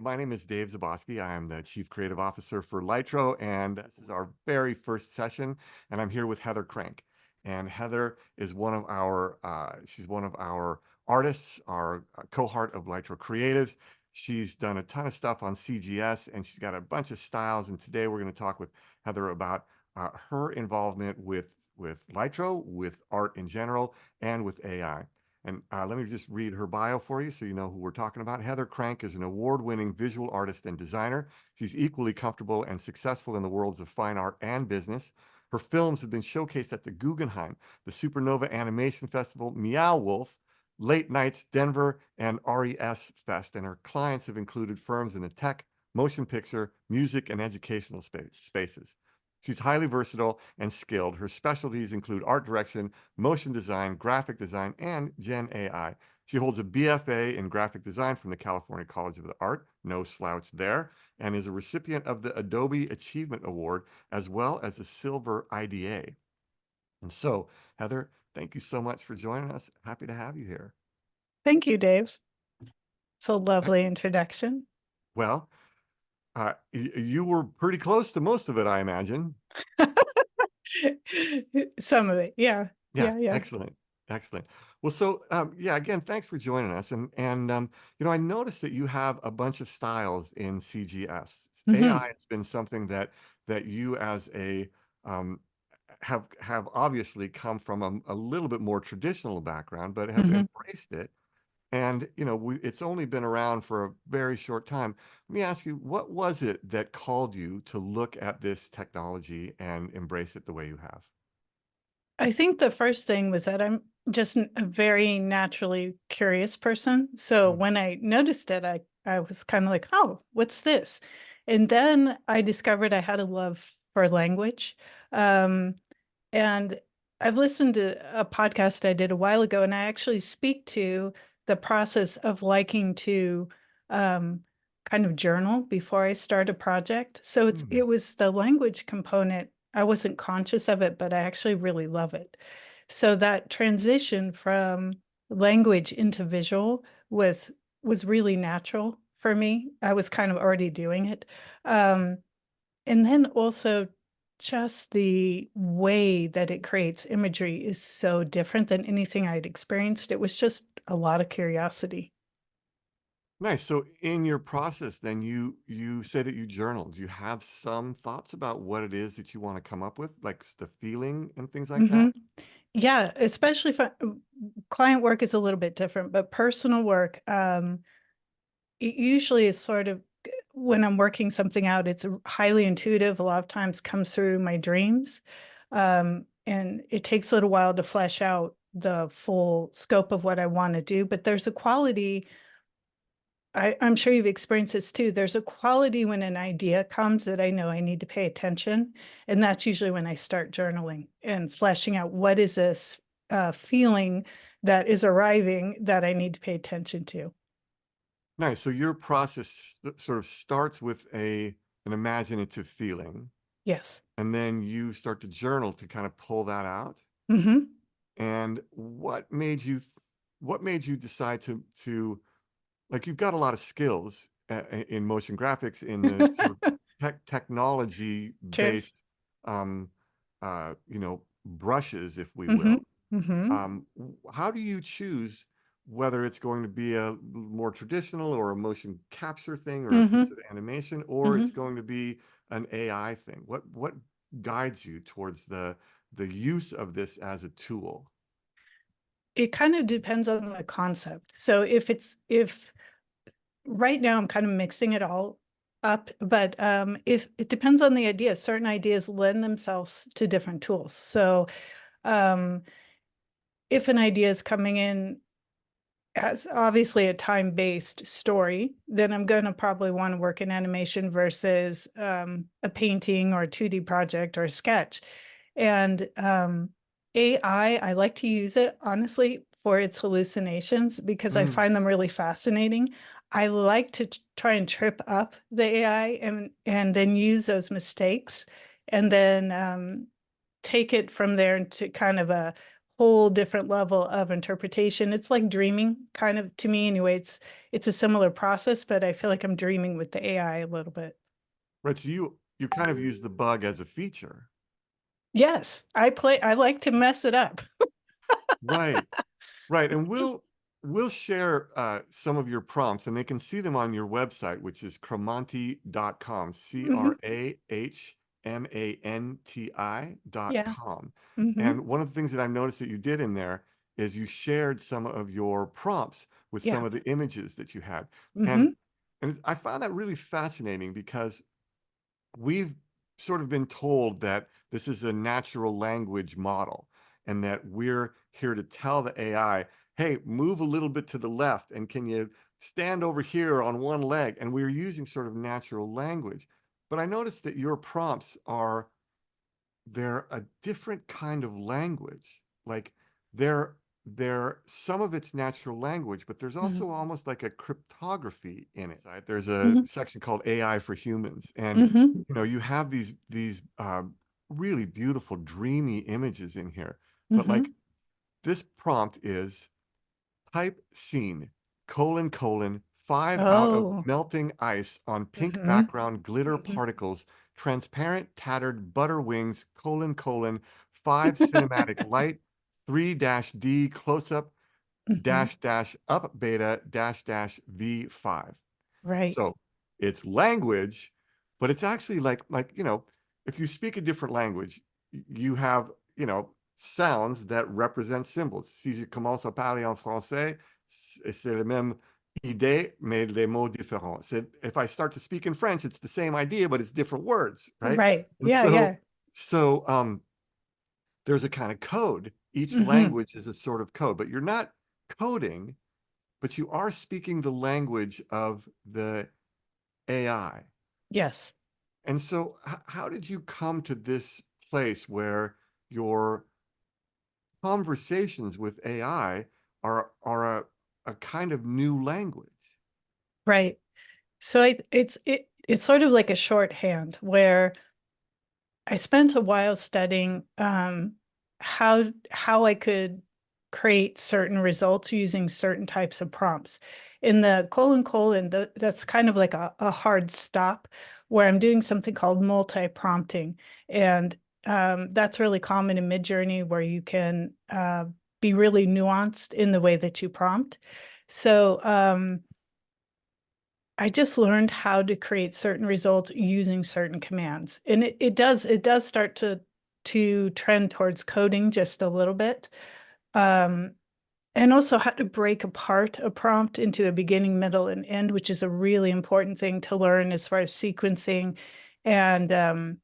my name is Dave Zaboski. I am the Chief Creative Officer for Laetro, and this is our very first session, and I'm here with Heather Crank. And Heather is she's one of our artists, our cohort of Laetro Creatives. She's done a ton of stuff on CGS, and she's got a bunch of styles, and today we're going to talk with Heather about her involvement with Laetro, with art in general, and with AI. And let me just read her bio for you so you know who we're talking about. Heather Crank is an award-winning visual artist and designer. She's equally comfortable and successful in the worlds of fine art and business. Her films have been showcased at the Guggenheim, the Supernova Animation Festival, Meow Wolf, Late Nights Denver, and RES Fest. And her clients have included firms in the tech, motion picture, music, and educational spaces. She's highly versatile and skilled. Her specialties include art direction, motion design, graphic design, and GenAI. She holds a BFA in graphic design from the California College of the Art, no slouch there, and is a recipient of the Adobe Achievement Award, as well as a Silver IDA. And so, Heather, thank you so much for joining us. Happy to have you here. Thank you, Dave. It's a lovely introduction. Well, you were pretty close to most of it, I imagine. Some of it, yeah. Yeah. Excellent. Excellent. Well, so yeah, again, thanks for joining us. And I noticed that you have a bunch of styles in CGS. AI has been something that you as a have obviously come from a little bit more traditional background, but have embraced it. And it's only been around for a very short time. Let me ask you, what was it that called you to look at this technology and embrace it the way you have? I think the first thing was that I'm just a very naturally curious person. So when I noticed it, I was kind of like, oh, what's this? And then I discovered I had a love for language. And I've listened to a podcast I did a while ago, and I actually speak to the process of liking to kind of journal before I start a project. So it was the language component. I wasn't conscious of it, but I actually really love it. So that transition from language into visual was really natural for me. I was kind of already doing it. And then also just the way that it creates imagery is so different than anything I'd experienced. It was just a lot of curiosity. Nice. So in your process, then you say that you journal. Do you have some thoughts about what it is that you want to come up with, like the feeling and things like that? Yeah, especially if client work is a little bit different, but personal work, it usually is sort of when I'm working something out, it's highly intuitive. A lot of times comes through my dreams. And it takes a little while to flesh out the full scope of what I want to do. But there's a quality, I'm sure you've experienced this too. There's a quality when an idea comes that I know I need to pay attention. And that's usually when I start journaling and fleshing out what is this feeling that is arriving that I need to pay attention to. Nice. So your process sort of starts with an imaginative feeling, Yes. and then you start to journal to kind of pull that out. And what made you decide to like you've got a lot of skills in motion graphics in the sort of technology Sure. based brushes, if we Mm-hmm. will. Mm-hmm. How do you choose whether it's going to be a more traditional or a motion capture thing or a piece of animation, or it's going to be an AI thing? What guides you towards the use of this as a tool? It kind of depends on the concept. So if right now I'm kind of mixing it all up, but if it depends on the idea, certain ideas lend themselves to different tools. So um, if an idea is coming in as obviously a time-based story, then I'm going to probably want to work in animation versus a painting or a 2D project or a sketch. And AI, I like to use it, honestly, for its hallucinations because I find them really fascinating. I like to try and trip up the AI and then use those mistakes and then take it from there into kind of a whole different level of interpretation. It's like dreaming, kind of, to me anyway. It's a similar process, but I feel like I'm dreaming with the AI a little bit. Right. So you kind of use the bug as a feature. Yes, I like to mess it up. Right. Right. And we'll share some of your prompts and they can see them on your website, which is Cramanti.com, Hmm. CRAHMANTI dot Yeah. com. Hmm. And one of the things that I noticed that you did in there is you shared some of your prompts with some Yeah. of the images that you had. And Hmm. and I found that really fascinating because we've sort of been told that this is a natural language model and that we're here to tell the AI, hey, move a little bit to the left and can you stand over here on one leg? And we're using sort of natural language. But I noticed that your prompts are they're a different kind of language. Like they're some of it's natural language, but there's Hmm. also almost like a cryptography in it. Right? There's a Hmm. section called AI for humans, and Hmm. you have these really beautiful, dreamy images in here. But like Hmm. this prompt is type scene, colon, 5 out of Oh. melting ice on pink Hmm. background, glitter Hmm. particles, transparent, tattered butter wings, five cinematic light, 3-D close up, Hmm. up beta, V5. Right. So it's language, but it's actually if you speak a different language, you have, sounds that represent symbols. Si je commence à parler en français, c'est la même idée, mais les mots différents. If I start to speak in French, it's the same idea, but it's different words, right? Right. And Yeah. Yeah. there's a kind of code. Each Hmm. language is a sort of code, but you're not coding, but you are speaking the language of the AI. Yes. And so, how did you come to this place where your conversations with AI are a kind of new language? Right. So it's sort of like a shorthand where I spent a while studying how I could create certain results using certain types of prompts. In the colon, that's kind of like a hard stop where I'm doing something called multi-prompting. And that's really common in Midjourney where you can be really nuanced in the way that you prompt. So I just learned how to create certain results using certain commands. And it does start to trend towards coding just a little bit. Um, and also how to break apart a prompt into a beginning, middle, and end, which is a really important thing to learn as far as sequencing and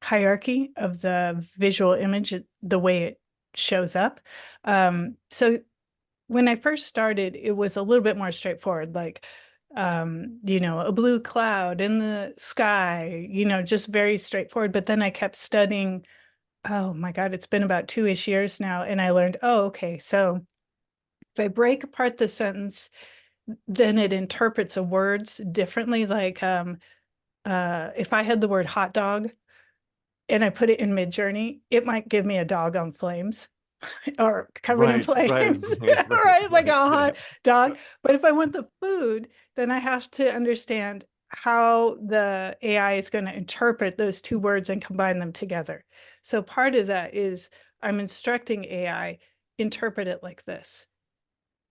hierarchy of the visual image, the way it shows up. So when I first started, it was a little bit more straightforward, like, a blue cloud in the sky, just very straightforward. But then I kept studying. Oh my God, it's been about 2-ish years now. And I learned, oh, okay. So if I break apart the sentence, then it interprets a words differently. Like, if I had the word hot dog and I put it in Midjourney, it might give me a dog on flames or covered in Right, right, flames, right, right? Like a right. Yeah, hot dog. But if I want the food, then I have to understand how the AI is going to interpret those two words and combine them together. So part of that is I'm instructing AI, interpret it like this.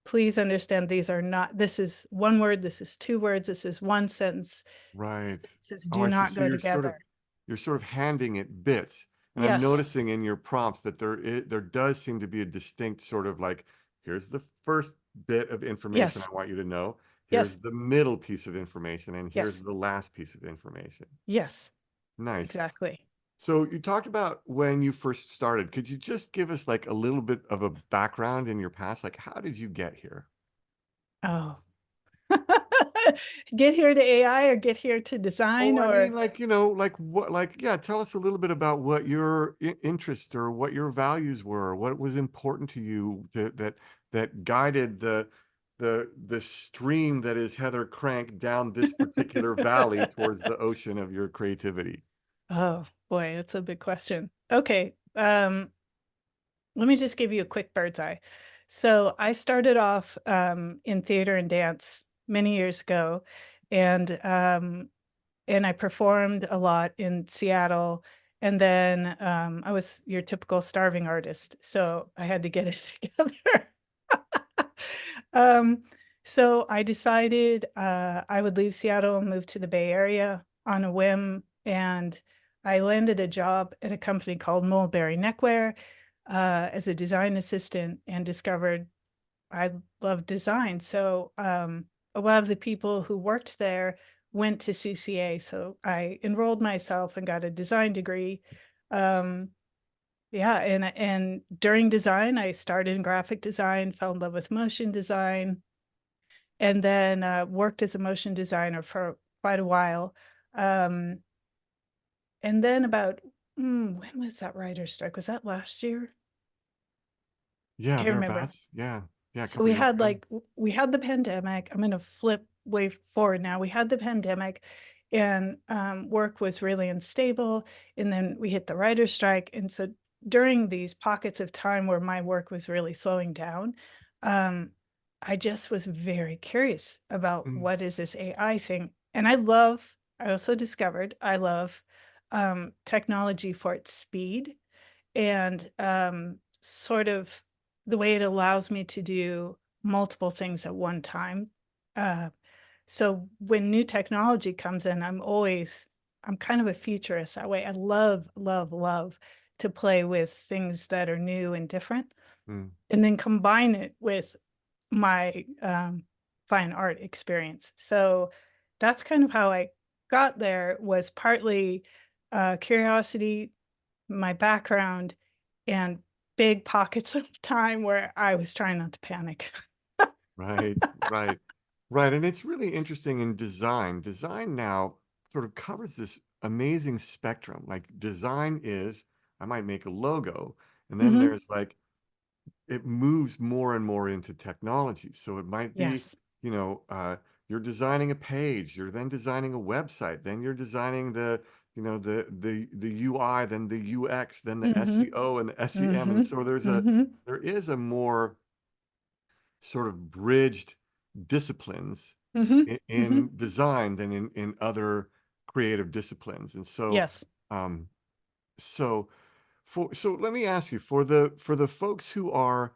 Please understand this is one word, this is two words, this is one sentence. right. Sentences Oh, do I see. not So go together. you're sort of handing it bits, and I'm Yes. noticing in your prompts that there does seem to be a distinct sort of like, here's the first bit of information Yes. I want you to know. Here's Yes. the middle piece of information, and here's Yes. the last piece of information. Yes. Nice. Exactly. So you talked about when you first started. Could you just give us like a little bit of a background in your past? Like, how did you get here? Oh. Get here to AI or get here to Oh, design I mean, or like, like what, like, yeah, tell us a little bit about what your interests or what your values were, what was important to you that guided the stream that is Heather Crank down this particular valley towards the ocean of your creativity. oh boy, that's a big question. Okay. let me just give you a quick bird's eye. So I started off in theater and dance many years ago, and I performed a lot in Seattle. And then I was your typical starving artist, so I had to get it together. um, so I decided I would leave Seattle and move to the Bay Area on a whim, and I landed a job at a company called Mulberry Neckwear as a design assistant, and discovered I love design. So a lot of the people who worked there went to CCA. So I enrolled myself and got a design degree. Um, yeah, and during design, I started in graphic design, fell in love with motion design, and then worked as a motion designer for quite a while. Um, and then about when was that writer's strike? Was that last year? Yeah, Can't remember. thereabouts. Yeah. Yeah, a So couple we years had ago. like we had the pandemic. I'm gonna flip way forward now. We had the pandemic, and work was really unstable. And then we hit the writer's strike. And so during these pockets of time where my work was really slowing down, um, I just was very curious about Mm, what is this AI thing. And I also discovered I love technology for its speed and sort of the way it allows me to do multiple things at one time. Uh, so when new technology comes in, I'm kind of a futurist that way. I love, love, love to play with things that are new and different, mm. and then combine it with my fine art experience. So that's kind of how I got there. Was partly curiosity, my background, and big pockets of time where I was trying not to panic. Right, right, right. And it's really interesting in design. Design now sort of covers this amazing spectrum. Like design is, I might make a logo, and then Mhm. there's like it moves more and more into technology. So it might be, Yes. you know, you're designing a page, you're then designing a website, then you're designing the UI, then the UX, then the Mhm. SEO and the SEM. And Mhm. so Mhm. there is a more sort of bridged disciplines Mhm. in Mhm. design than in other creative disciplines. And so Yes. um so so let me ask you for the folks who are,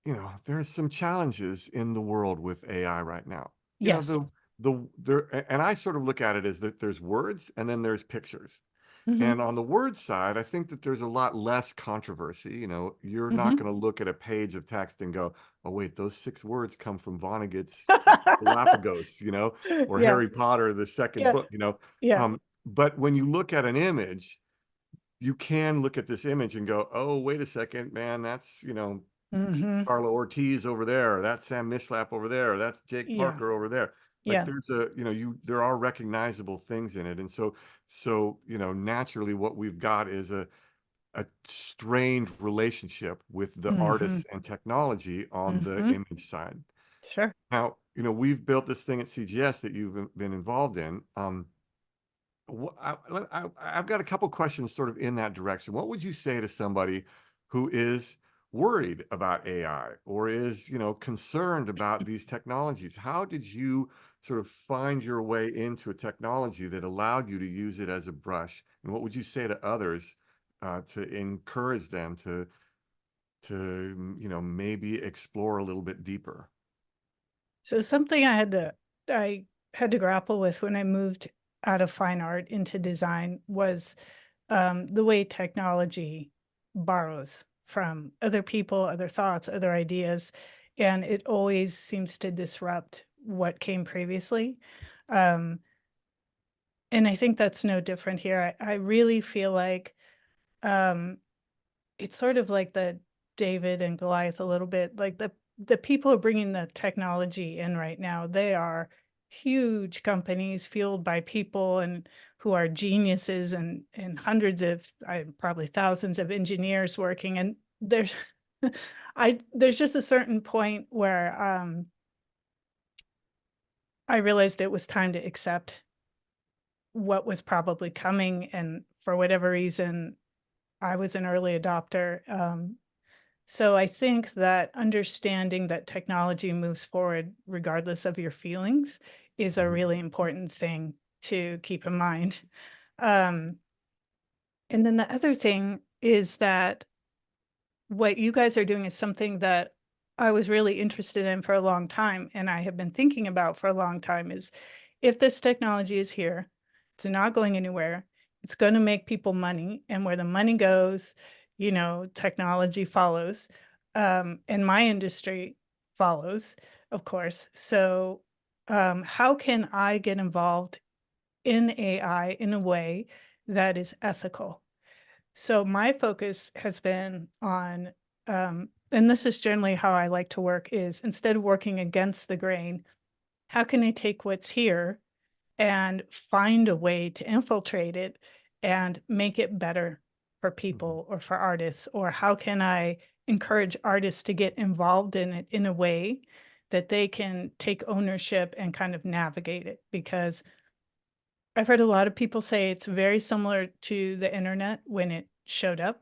you know, there's some challenges in the world with AI right now. You know, Yes. and I sort of look at it as that there's words and then there's pictures. And Mhm. on the word side, I think that there's a lot less controversy. You know, you're not Mhm. going to look at a page of text and go, "Oh, wait, those 6 words come from Vonnegut's Galapagos," you know, or Yeah. Harry Potter, the second Yeah. book, you know. Yeah. But when you look at an image, you can look at this image and go, "Oh, wait a second, man, that's, you know, Mhm. Carla Ortiz over there, that's Sam Mislap over there, that's Jake Yeah. Parker over there." Like Yeah. there's a, you know, there are recognizable things in it. And so, you know, naturally what we've got is a strained relationship with the Mhm. artists and technology on the Mhm. image side. Sure. Now, you know, we've built this thing at CGS that you've been involved in. I've got a couple questions sort of in that direction. What would you say to somebody who is worried about AI or is, you know, concerned about these technologies? How did you sort of find your way into a technology that allowed you to use it as a brush? And what would you say to others to encourage them to, you know, maybe explore a little bit deeper? So something I had to grapple with when I moved out of fine art into design was the way technology borrows from other people, other thoughts, other ideas, and it always seems to disrupt what came previously. Um, and I think that's no different here. I really feel like um, it's sort of like the David and Goliath a little bit. Like the people who are bringing the technology in right now, they are huge companies fueled by people and who are geniuses, and hundreds of probably thousands of engineers working. And there's there's just a certain point where I realized it was time to accept what was probably coming, and for whatever reason I was an early adopter. So I think that understanding that technology moves forward regardless of your feelings is a Mhm. really important thing to keep in mind. Um, and then the other thing is that what you guys are doing is something that I was really interested in for a long time, and I have been thinking about for a long time is if this technology is here, it's not going anywhere, it's going to make people money, and where the money goes, technology follows, and my industry follows, of course. So, how can I get involved in AI in a way that is ethical? So my focus has been on, and this is generally how I like to work is instead of working against the grain, how can I take what's here and find a way to infiltrate it and make it better for Mhm. people or for artists? Or how can I encourage artists to get involved in it in a way that they can take ownership and kind of navigate it? Because I've heard a lot of people say it's very similar to the internet when it showed up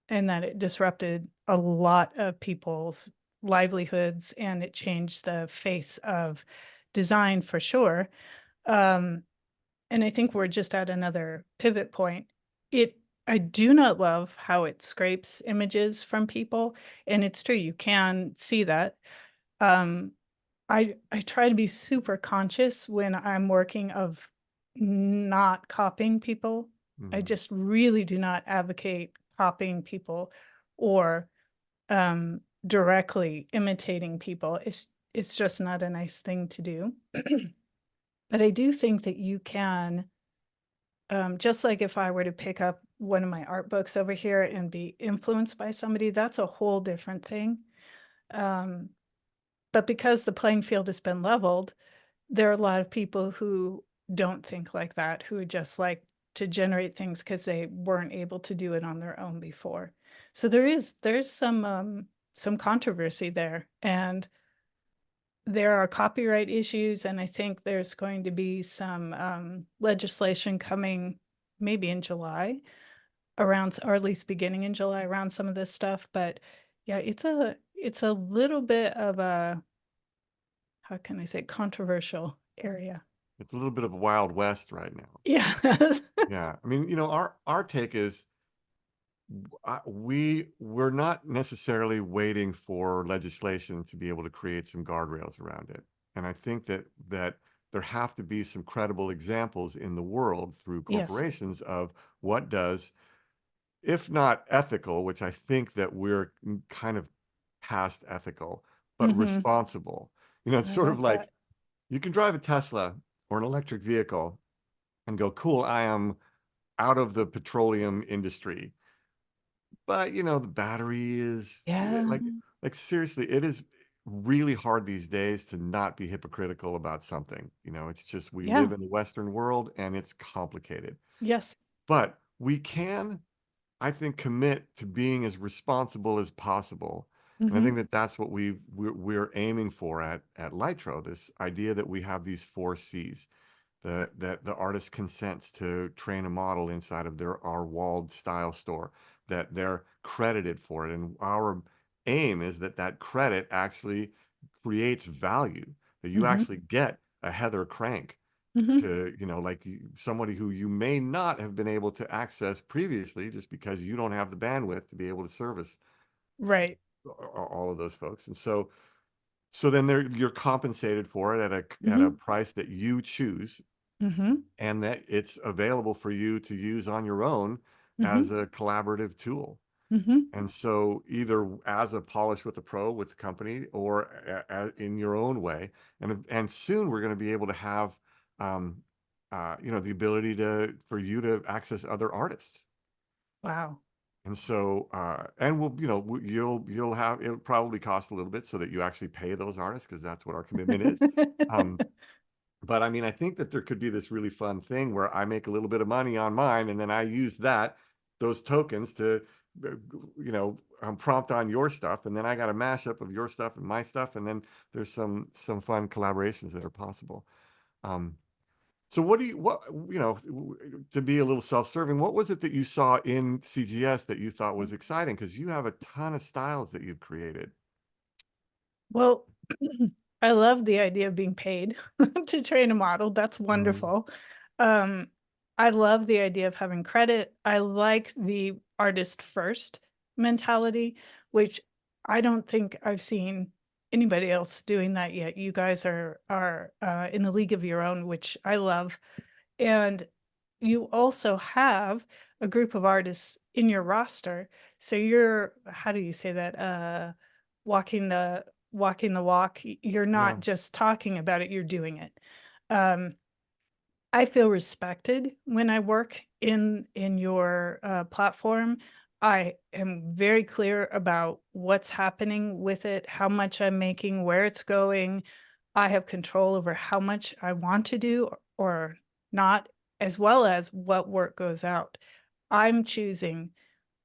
and that it disrupted a lot of people's livelihoods and it changed the face of design for sure. Um, and I think we're just at another pivot point. It I do not love how it scrapes images from people, and it's true, you can see that. Um, I try to be super conscious when I'm working of not copying people. I Mhm. just really do not advocate copying people or, directly imitating people. It's just not a nice thing to do. But I do think that you can, just like if I were to pick up one of my art books over here and be influenced by somebody, that's a whole different thing. Um, but because the playing field has been leveled, there are a lot of people who don't think like that, who just like to generate things because they weren't able to do it on their own before. So there's some controversy there, and there are copyright issues, and I think there's going to be some legislation coming maybe in July around, or at least beginning in July around some of this stuff. But yeah, it's a little bit of a, how can I say, controversial area. It's a little bit of a Wild West right now. Yes. Yeah. I mean, our take is we're not necessarily waiting for legislation to be able to create some guardrails around it. And I think that there have to be some credible examples in the world through Yes. corporations of what does, if not ethical, which I think that we're kind of past ethical, but Mhm. responsible. It's I sort of like like that. you can drive a Tesla or an electric vehicle and go, cool, I am out of the petroleum industry. But the battery is Yeah. like seriously, it is really hard these days to not be hypocritical about something. It's just we live Yeah. in the Western world and it's complicated. Yes. But we can, I think, commit to being as responsible as possible. And I think Mhm. that that's what we're aiming for at Lytro, this idea that we have these four C's, that the artist consents to train a model inside of our walled style store, that they're credited for it. And our aim is that that credit actually creates value, that you Mhm. actually get a Heather Crank Mhm. to, like somebody who you may not have been able to access previously just because you don't have the bandwidth to be able to service Right. all of those folks. And so then you're compensated for it at a Mhm. price that you choose Mhm. and that it's available for you to use on your own as Mhm. a collaborative tool. Mhm. And so either as a polish with a pro with the company or in your own way. And soon we're going to be able to have, um, the ability for you to access other artists. Wow. And so, and you'll have, it'll probably cost a little bit so that you actually pay those artists because that's what our commitment is. Um, but I mean, I think that there could be this really fun thing where I make a little bit of money on mine and then I use those tokens to, uh, prompt on your stuff. And then I got a mashup of your stuff and my stuff. And then there's some fun collaborations that are possible. Um, So what, to be a little self-serving, what was it that you saw in CGS that you thought was exciting? Because you have a ton of styles that you've created. Well, I love the idea of being paid to train a model. That's Mhm. wonderful. Um, I love the idea of having credit. I like the artist first mentality, which I don't think I've seen anybody else doing that yet. You guys are in the league of your own, which I love. And you also have a group of artists in your roster. So you're, how do you say that? Walking the walk. You're Yeah. not just talking about it, you're doing it. Um, I feel respected when I work in your platform. I am very clear about what's happening with it, how much I'm making, where it's going. I have control over how much I want to do or not, as well as what work goes out. I'm choosing,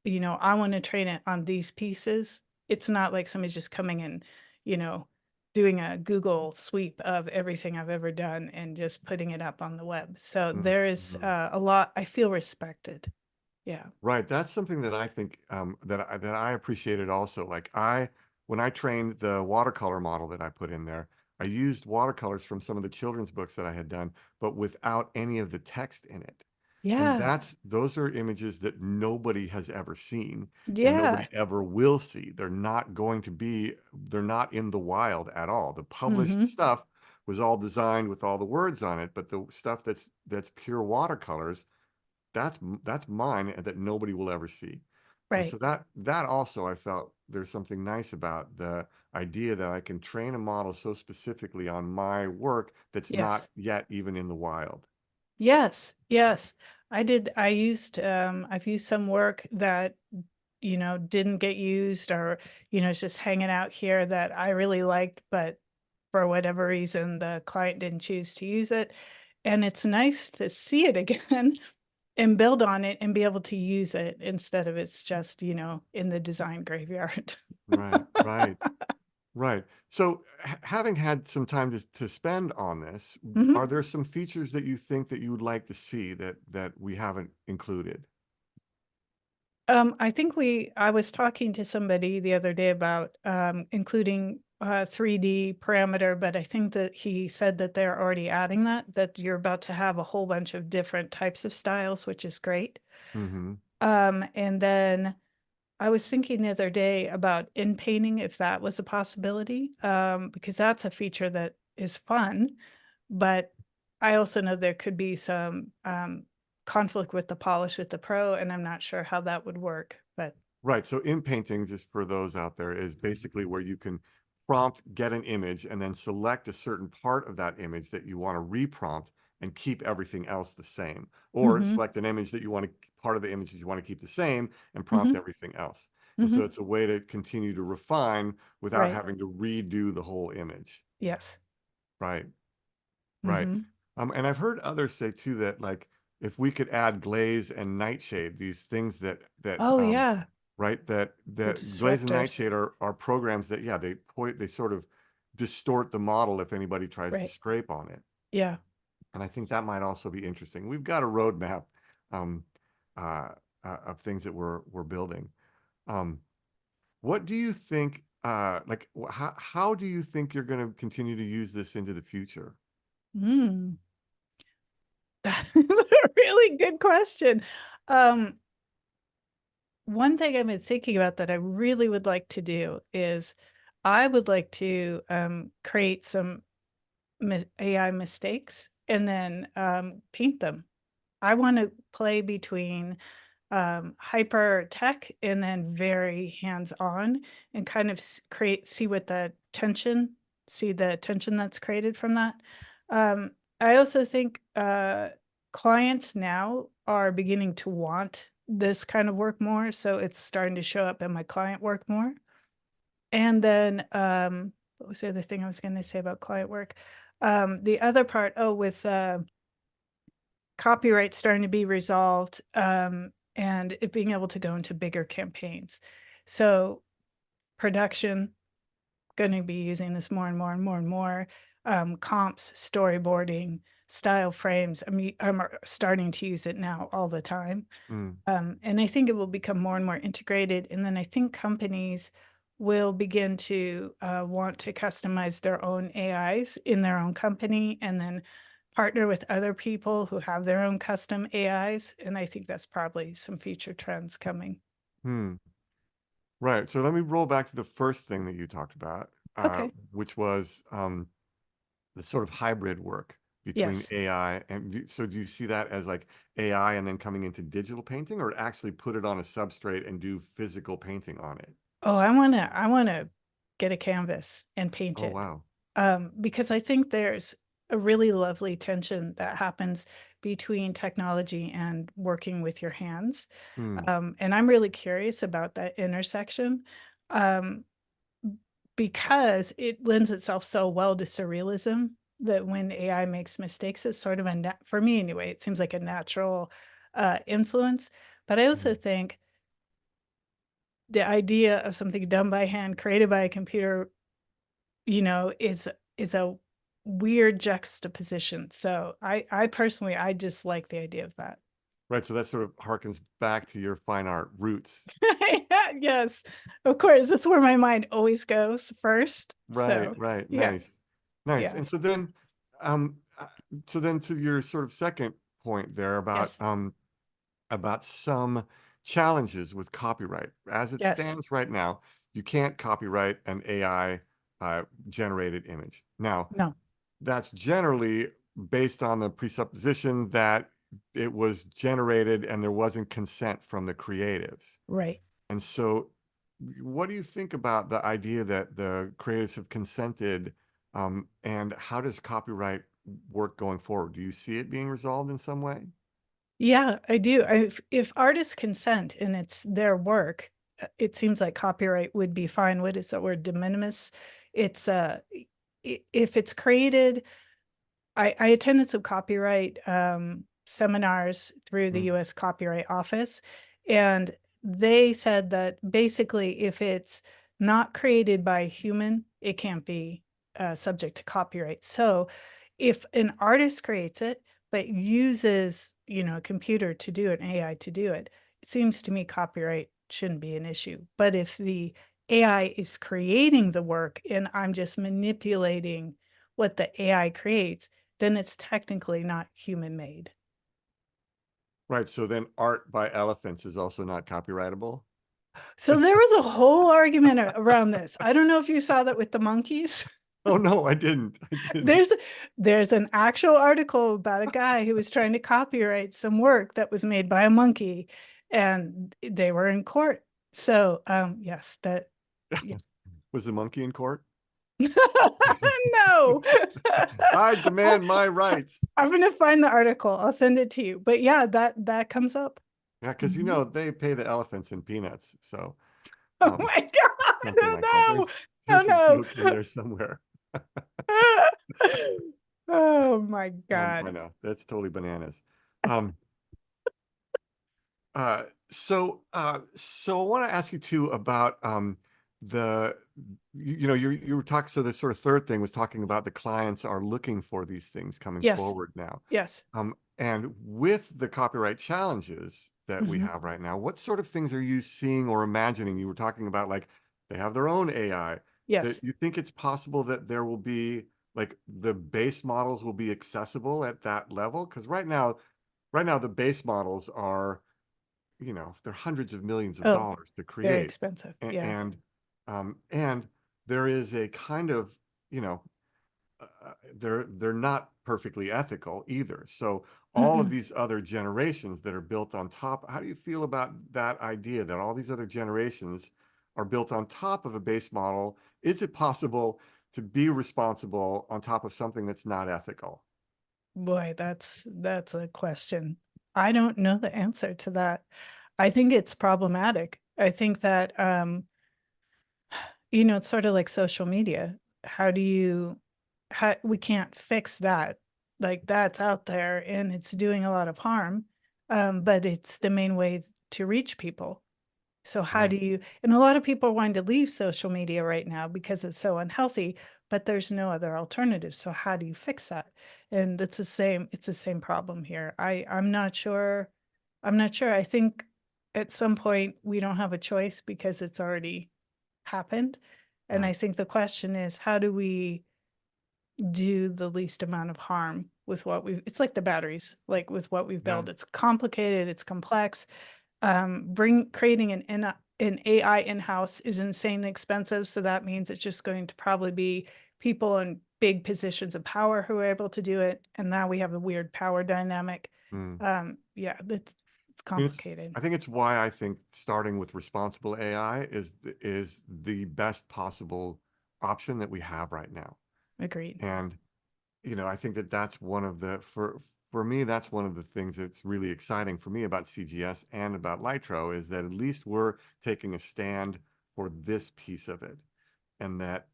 I want to train it on these pieces. It's not like somebody's just coming and, you know, doing a Google sweep of everything I've ever done and just putting it up on the web. So there is Mhm. a lot, I feel respected. Yeah. Right. That's something that I think that I appreciated also. When I trained the watercolor model that I put in there, I used watercolors from some of the children's books that I had done, but without any of the text in it. And Yeah. those are images that nobody has ever seen and Yeah. nobody ever will see. They're not in the wild at all. The published Hmm. stuff was all designed with all the words on it, but the stuff that's pure watercolors, that's mine and that nobody will ever see. And so Right. that also I felt there's something nice about the idea that I can train a model so specifically on my work that's not Yes. yet even in the wild. Yes. Yes. I've used some work that didn't get used or, it's just hanging out here that I really liked, but for whatever reason, the client didn't choose to use it. And it's nice to see it again and build on it and be able to use it instead of it's just, in the design graveyard. Right, right, right. So having had some time to spend on this, are Mhm. there some features that you think that you would like to see that we haven't included? I was talking to somebody the other day about including 3D parameter, but I think that he said that they're already adding that you're about to have a whole bunch of different types of styles, which is great. Hmm. And then I was thinking the other day about in painting, if that was a possibility, because that's a feature that is fun, but I also know there could be some conflict with the polish with the pro, and I'm not sure how that would work, but Right. So in painting, just for those out there, is basically where you can prompt, get an image, and then select a certain part of that image that you want to reprompt and keep everything else the same. Or mhm, select an image that you want to, part of the image that you want to keep the same and prompt mhm, everything else. And so mhm, it's a way to continue to refine without right, having to redo the whole image. yes, Right. Right. mhm. And I've heard others say too that like if we could add glaze and nightshade, these things that Oh, yeah, right, the that glaze and disruptors, nightshade are programs that yeah, they sort of distort the model if anybody tries to right, scrape on it. yeah. And I think that might also be interesting. We've got a roadmap um, uh, of things that we're building. Um, what do you think? How do you think you're going to continue to use this into the future? Mm. That is a really good question. Um, One thing I've been thinking about that I really would like to do is I would like to create some AI mistakes and then paint them. I want to play between hyper tech and then very hands on and kind of see what see the tension that's created from that. I also think clients now are beginning to want this kind of work more, so it's starting to show up in my client work more. And then what was the other thing I was going to say about client work? The other part, oh, with copyright starting to be resolved, and it being able to go into bigger campaigns. So production, gonna be using this more and more and more and more, comps, storyboarding, style frames. I mean, I'm starting to use it now all the time. Mm, And I think it will become more and more integrated. And then I think companies will begin to want to customize their own AIs in their own company and then partner with other people who have their own custom AIs. And I think that's probably some future trends coming. hmm. Right. So let me roll back to the first thing that you talked about, Okay. which was the sort of hybrid work between Yes. AI and so do you see that as like AI and then coming into digital painting, or actually put it on a substrate and do physical painting on it? Oh, I wanna get a canvas and paint Oh, it. wow. Because I think there's a really lovely tension that happens between technology and working with your hands. Hmm. And I'm really curious about that intersection. Um, because it lends itself so well to surrealism that when AI makes mistakes, it's sort of for me anyway, it seems like a natural influence. But I also Hmm. think the idea of something done by hand, created by a computer, is a weird juxtaposition. So I personally, I just like the idea of that. Right. So that sort of harkens back to your fine art roots. Yes, of course, that's where my mind always goes first. Right, So right. yeah, Nice. Nice. yeah, And um, so then to your sort of second point there yes, about some challenges with copyright. As it yes, stands right now, you can't copyright an AI generated image. Now, no, that's generally based on the presupposition that it was generated and there wasn't consent from the creatives. right. And so, what do you think about the idea that the creatives have consented? And how does copyright work going forward? Do you see it being resolved in some way? Yeah, I do. If artists consent and it's their work, it seems like copyright would be fine. What is that word? De minimis. It's if it's created. I attended some copyright seminars through the Mm, US Copyright Office, and they said that basically if it's not created by a human, it can't be subject to copyright. So if an artist creates it, but uses, a computer to do it, an AI to do it, it seems to me copyright shouldn't be an issue. But if the AI is creating the work and I'm just manipulating what the AI creates, then it's technically not human made. right. So then art by elephants is also not copyrightable. So there was a whole argument around this. I don't know if you saw that with the monkeys. Oh no, I didn't. I didn't. There's there's an actual article about a guy who was trying to copyright some work that was made by a monkey, and they were in court. So yes, that yeah. Was the monkey in court? No. I demand my rights. I'm gonna find the article. I'll send it to you. But yeah, that comes up. Yeah, because Mhm. they pay the elephants in peanuts. So Oh um, my God. something like that. Oh no. There's a Oh joke in there somewhere. no. Oh my I God. know that's totally bananas. Um, so I want to ask you too about the you were talking, so the sort of third thing was talking about the clients are looking for these things coming Yes. forward now. Yes. And with the copyright challenges that we Mhm. have right now, what sort of things are you seeing or imagining? You were talking about like they have their own AI. That Yes. you think it's possible that there will be like the base models will be accessible at that level? Because right now the base models are, they're hundreds of millions of Oh, dollars to very create. expensive. A- Yeah. and there is a kind of, you know, they're not perfectly ethical either. So all of Mm-mm. these other generations that are built on top, how do you feel about that idea that all these other generations are built on top of a base model? Is it possible to be responsible on top of something that's not ethical? Boy, that's a question. I don't know the answer to that. I think it's problematic. I think that it's sort of like social media. How do you how we can't fix that. Like that's out there and it's doing a lot of harm. But it's the main way to reach people. So how do Right. you, and a lot of people are wanting to leave social media right now because it's so unhealthy, but there's no other alternative. So how do you fix that? And it's the same problem here. I'm not sure. I'm not sure. I think at some point we don't have a choice because it's already happened. And I Right. think the question is, how do we do the least amount of harm with what we've it's like the batteries, like with what we've Yeah. built. It's complicated, it's complex. Bring creating an AI in-house is insanely expensive, so that means it's just going to probably be people in big positions of power who are able to do it, and now we have a weird power dynamic. Mm. Yeah, it's I mean, complicated. I think it's why I think starting with responsible AI is the best possible option that we have right now. Agreed. And I think that that's one of the for me that's one of the things that's really exciting for me about CGS and about Lytro is that at least we're taking a stand for this piece of it, and that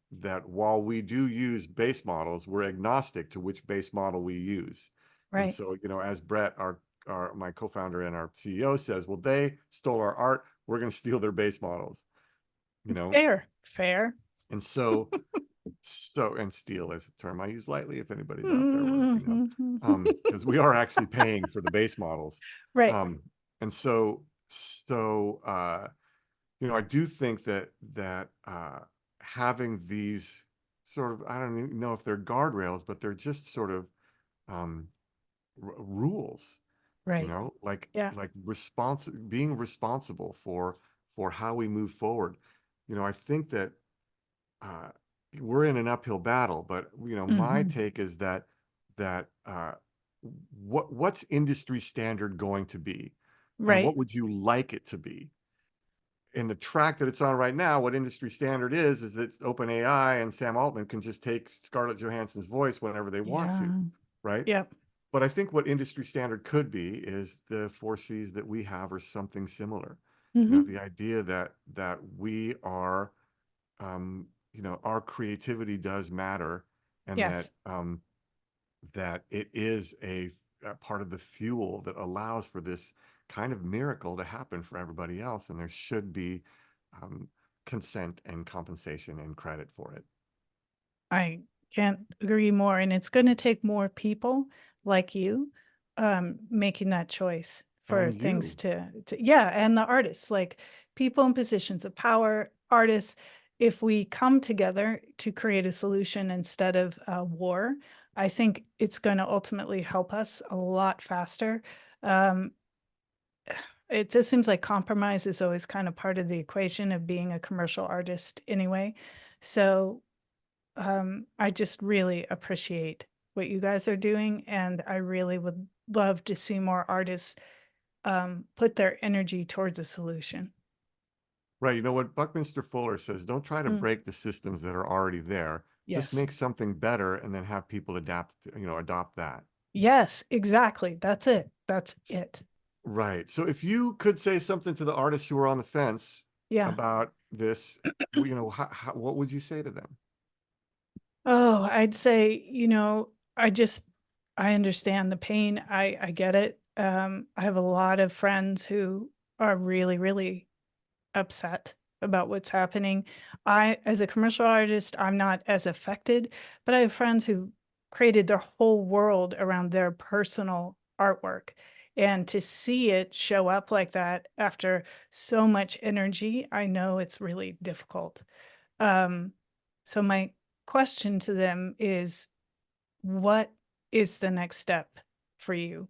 while we do use base models, we're agnostic to which base model we use. And Right. so, as Brett, our my co-founder and our CEO says, well, they stole our art, we're going to steal their base models, you know. Fair. Fair. And and steal is a term I use lightly if anybody's out there where, because we are actually paying for the base models. Right. Um, and I do think that having these sort of, I don't even know if they're guardrails, but they're just sort of um, rules, Right. Yeah. like being responsible for how we move forward. I think that uh, we're in an uphill battle, but my Hmm. take is that what's industry standard going to be, and what Right. would you like it to be? In the track that it's on right now, what industry standard is that OpenAI and Sam Altman can just take Scarlett Johansson's voice whenever they want to, Yeah. right? Yep. But I think what industry standard could be is the four C's that we have or something similar. Hmm. The idea that we are our creativity does matter, and Yes. that it is a part of the fuel that allows for this kind of miracle to happen for everybody else, and there should be um, consent and compensation and credit for it. I can't agree more, and it's gonna take more people like you, making that choice for And things you. to yeah, and the artists, like, people in positions of power, artists, if we come together to create a solution instead of a war, I think it's gonna ultimately help us a lot faster. Um, it just seems like compromise is always kind of part of the equation of being a commercial artist anyway. So I just really appreciate what you guys are doing, and I really would love to see more artists put their energy towards a solution. Right. You know what Buckminster Fuller says, don't try to Mm, break the systems that are already there. Just yes. make something better and then have people adopt that. Yes, exactly. That's it. That's it. Right. So if you could say something to the artists who are on the fence Yeah. about this, what would you say to them? Oh, I'd say, I understand the pain. I get it. I have a lot of friends who are really, really upset about what's happening. As a commercial artist, I'm not as affected, but I have friends who created their whole world around their personal artwork. And to see it show up like that after so much energy, I know it's really difficult. Um, so my question to them is, what is the next step for you?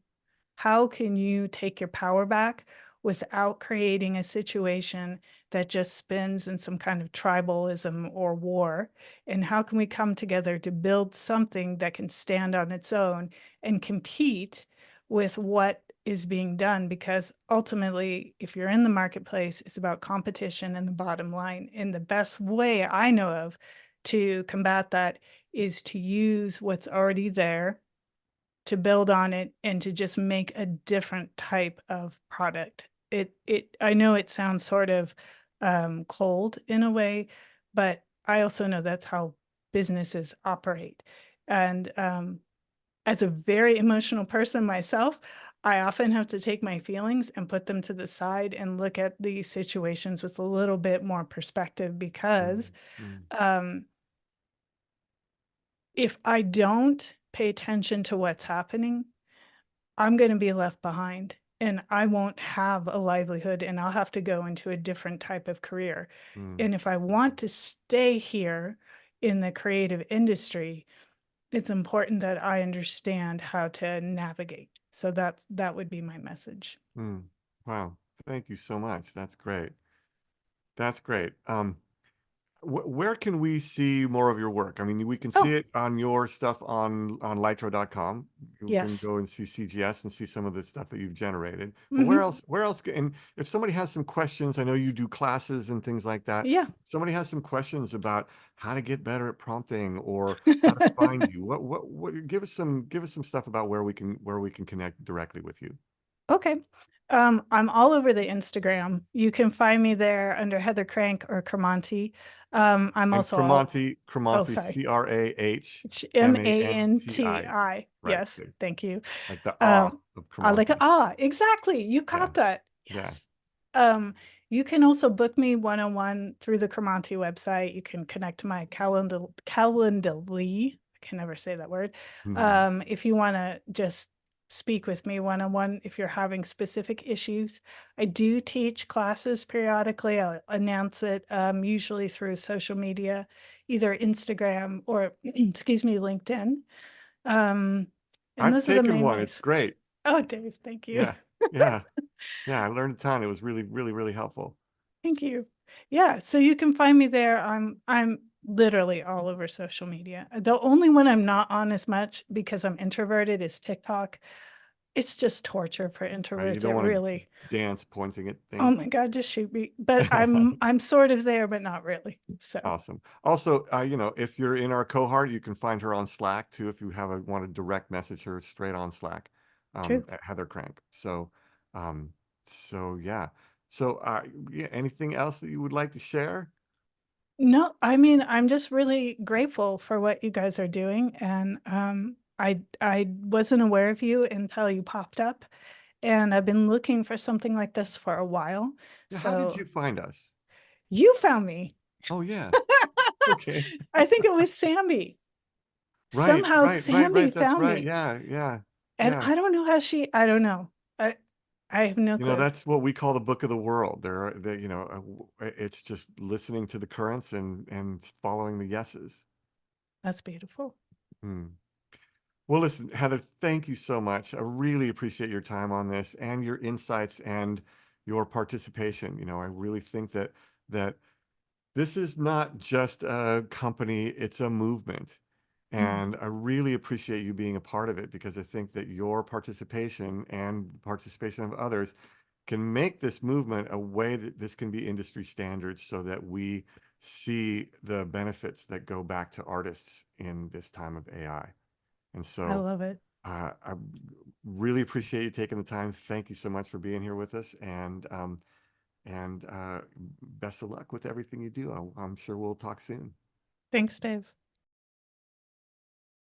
How can you take your power back without creating a situation that just spins in some kind of tribalism or war? And how can we come together to build something that can stand on its own and compete with what is being done? Because ultimately, if you're in the marketplace, it's about competition and the bottom line. And the best way I know of to combat that is to use what's already there, to build on it, and to just make a different type of product. I know it sounds sort of cold in a way, but I also know that's how businesses operate. And as a very emotional person myself, I often have to take my feelings and put them to the side and look at these situations with a little bit more perspective, because Mm, mm, um, if I don't pay attention to what's happening, I'm going to be left behind and I won't have a livelihood and I'll have to go into a different type of career. Mm, And if I want to stay here in the creative industry, it's important that I understand how to navigate. So that would be my message. mm. Wow. Thank you so much. That's great. That's great. Where can we see more of your work? I mean, we can see Oh, it on your stuff on Laetro.com. You can yes. go and see CGS and see some of the stuff that you've generated. But where Hmm. else? Where else? And if somebody has some questions, I know you do classes and things like that. Yeah. Somebody has some questions about how to get better at prompting or how to find you. What give us some stuff about where we can connect directly with you. Okay. I'm all over the Instagram. You can find me there under Heather Crank or Cremonti. I'm And also all, oh, Cremonti, sorry. Crahanti, It's Manti. right? Yes, thank you. Like the ah Um, of I like Cremonti. exactly. You Yeah, caught that. yeah. Yes. Um, you can also book me one-on-one through the Cremonti website. You can connect to my Calendly. I can never say that word. Mhm. If you want to just speak with me one-on-one, if you're having specific issues. I do teach classes periodically. I'll announce it, usually through social media, either Instagram or, excuse me, LinkedIn. Um, and I've those are the taken main one. It's ways. great. Oh, Dave, thank you. Yeah, yeah, yeah. I learned a ton. It was really, really, really helpful. Thank you. Yeah, so you can find me there. I'm literally all over social media. The only one I'm not on as much because I'm introverted is TikTok. It's just torture for Right? You introverts. don't It want to really, dance pointing at oh things. my God, just shoot me. But I'm sort of there, but not really. So Awesome. Also, if you're in our cohort, you can find her on Slack too. If you want to direct message her straight on Slack, true. at Heather Crank. Um, yeah. So, yeah, anything else that you would like to share? No, I mean, I'm just really grateful for what you guys are doing. And I wasn't aware of you until you popped up. And I've been looking for something like this for a while. Yeah, how did So you find us? you found me. Oh, yeah. Okay. I think it was Sammy. Right, Somehow right, right, Sammy right. That's found right. me. Yeah, yeah, And yeah. I don't know how I don't know. I have no clue. That's what we call the book of the world. It's just listening to the currents and following the yeses. That's beautiful. Hmm. Well, listen, Heather, thank you so much. I really appreciate your time on this and your insights and your participation. I really think that this is not just a company, it's a movement. Mm, And I really appreciate you being a part of it because I think that your participation and the participation of others can make this movement a way that this can be industry standards so that we see the benefits that go back to artists in this time of AI. And I so love it. I really appreciate you taking the time. Thank you so much for being here with us. And best of luck with everything you do. I'm sure we'll talk soon. Thanks, Dave.